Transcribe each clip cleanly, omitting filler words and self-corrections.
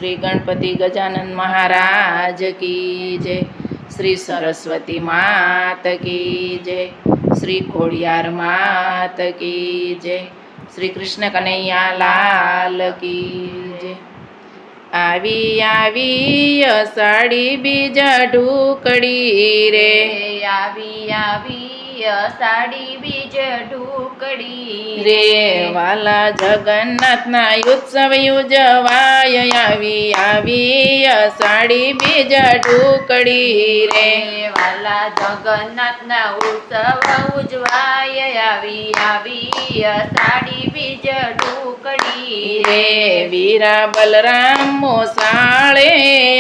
श्री गणपति गजानन महाराज की जय। श्री सरस्वती मात की जय। श्री खोड़ियार मात की जय। श्री कृष्ण कन्हैया लाल की जय। आवी आवी अषाढ़ी बीज ढूकड़ी रे, आवी आवी अषाढ़ी बीज ढूकड़ी रे वाला जगन्नाथ ना उत्सव उजवाय। आवी आवी अषाढ़ी बीज ढूकड़ी रे, वाला जगन्नाथ ना उत्सव उजवाय। आवी आवी अषाढ़ी बीज ढूकड़ी रे वीरा बलराम मोसाळे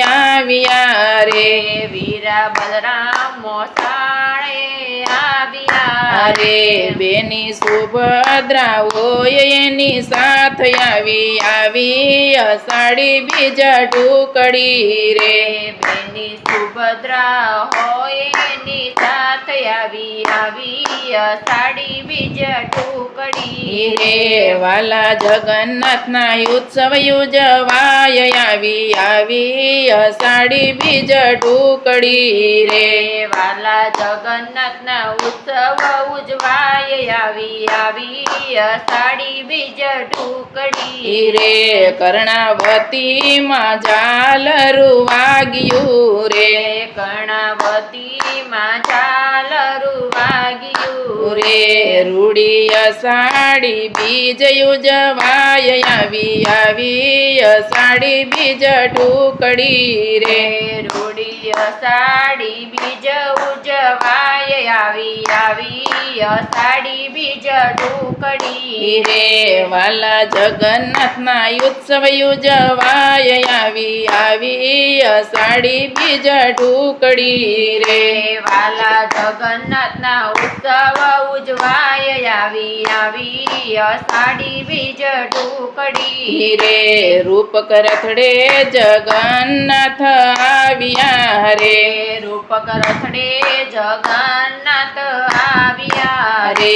आविया रे, वीरा बलराम मोसाळे आविया रे बेनी सुभद्रा होय एनी साथ आवी आवी अषाढ़ी बीज ढूकड़ी रे, बेनी सुभद्रा होय एनी साथ आवी आवी अषाढ़ी बीज ढूकड़ी रे वाला जगन्नाथ ना उत्सव उजवाय। आवी आवी अषाढ़ी बीज ढूकड़ी रे, वाला जगन्नाथ ना उत्सव उजवाय। आवी आवी अषाढ़ी बीज ढूकड़ी रे कर्णावती मां झालरू वाग्यू रे, कर्णावती मां झालरू वाग्यू रे रूढ़ी अषाढ़ी बीज उजवाय। आवी आवी अषाढ़ी बीज ढूकड़ी रे, रूढ़ी अषाढ़ी बीज उजवाय। आवी आवी अषाढ़ी बीज ढूकड़ी रे वाला जगन्नाथ ना उत्सव उजवाय। आवी आवी अषाढ़ी बीज ढूकड़ी रे, वाला जगन्नाथ ना उत्सव उजवाय। आवी आवी अषाढ़ी बीज ढूकड़ी रे रूपक रथड़े जगन्नाथ आविया रे, रूपक रथड़े जगन्नाथ आविया रे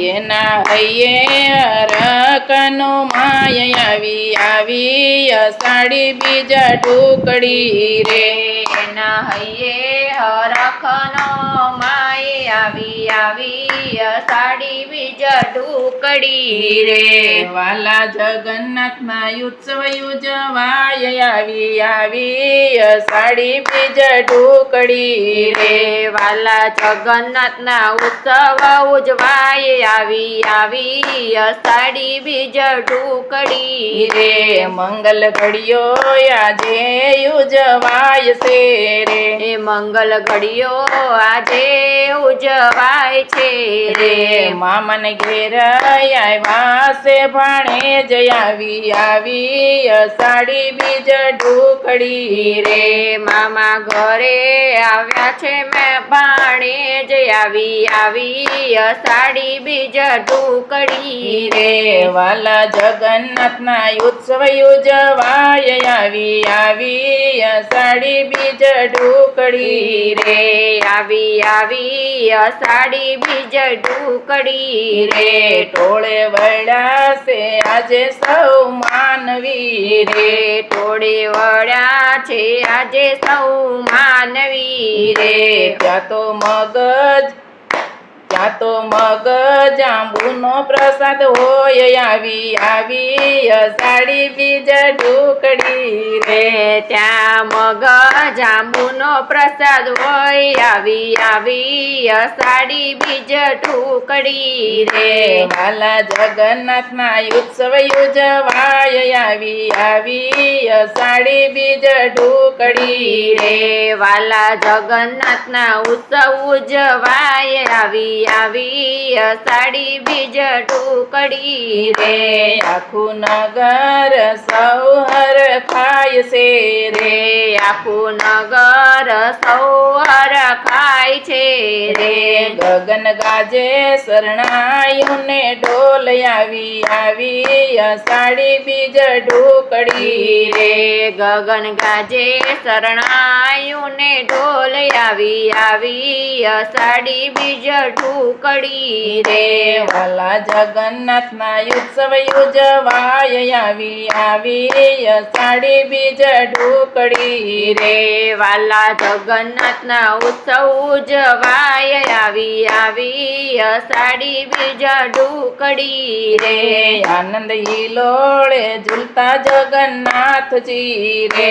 एना हये अरकनो माय। आवी आवी अषाढ़ी बीज ढूकड़ी रे, एना हये हरखनो माय। आवी आवी अषाढ़ी बीज ढूकड़ी रे वाला जगन्नाथ ना उत्सव उजवाय। आवी आवी अषाढ़ी बीज ढूकड़ी रे, वाला जगन्नाथ ना उत्सव उजवाय। आवी आवी अषाढ़ी बीज ढूकड़ी रे मंगल घड़ियो आजे उजवाय से रे, मंगल घड़ियो आजे उजवाय छे रे मामन घेर आव्या से भाणे जय। आवी आवी अषाढ़ी बीज ढूकड़ी रे, मामा घरे आव्या छे मैं भाणे जय। आवी आवी अषाढ़ी बीज ढूकड़ी रे वाला जगन्नाथ ना उत्सव उजवाय। आवी आवी अषाढ़ी बीज ढूकड़ी रे, आवी आवी अषाढ़ी बीज ढूकड़ी रे टोळे वळ्या से आजे सौ मानवी रे, टोळे वळ्या छे आजे सौ मानवी रे त्या तो मग जांबूनो प्रसाद होय। आवी आवी अषाढ़ी बीज ढूकड़ी रे, त्या मग जांबूनो प्रसाद होय। आवी आवी अषाढ़ी बीज ढूकड़ी रे वाला जगन्नाथ ना उत्सव उजवाय। आवी आवी अषाढ़ी बीज ढूकड़ी रे, वाला जगन्नाथ ना उत्सव उजवाय। आवी आवी अषाढ़ी बीज ढूकड़ी रे आखू नगर सौहर खाय से रे, આખું નગર સૌ હરખાય છે રે ગગન ગાજે શરણાયુને ઢોલ આવી અષાઢી બીજ ઢોકળી રે ગગન ગાજે શરણાયુને ઢોલ આવી અષાઢી બીજ ઢોકળી રે વાલા જગન્નાથના ઉત્સવ ઉજવાય આવી અષાઢી બીજ ઢોકળી રે વાલા જગન્નાથના ઉત્સવ ઉજવાય આવી અષાઢી બીજ ઢોકળી રે આનંદ હિલોળે ઝૂલતા જગન્નાથજી રે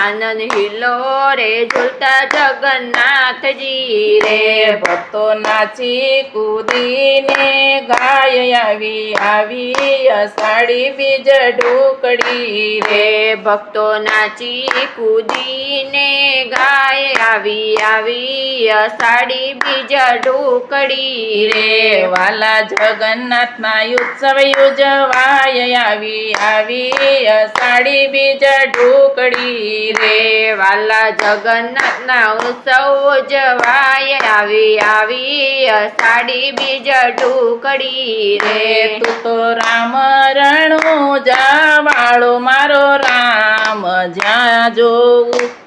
આનંદ હિલો રે ઝૂલતા જગન્નાથજી રે ભક્તો નાચી કૂદીને ગાય આવી અષાઢી બીજ ઢોકળી રે ભક્તો નાચી કૂદીને ગાય આવી અષાઢી બીજ ઢોકળી રે વાલા જગન્નાથના ઉત્સવ ઉજવાય આવી અષાઢી બીજ ઢોકળી રે વાલા જગન્નાથના ઉત્સવ ઉજવાય આવી અષાઢી બીજ ઢોકળી રે તું તો રામ રણો જાવાળો મારો રામ જ્યાં જોઉં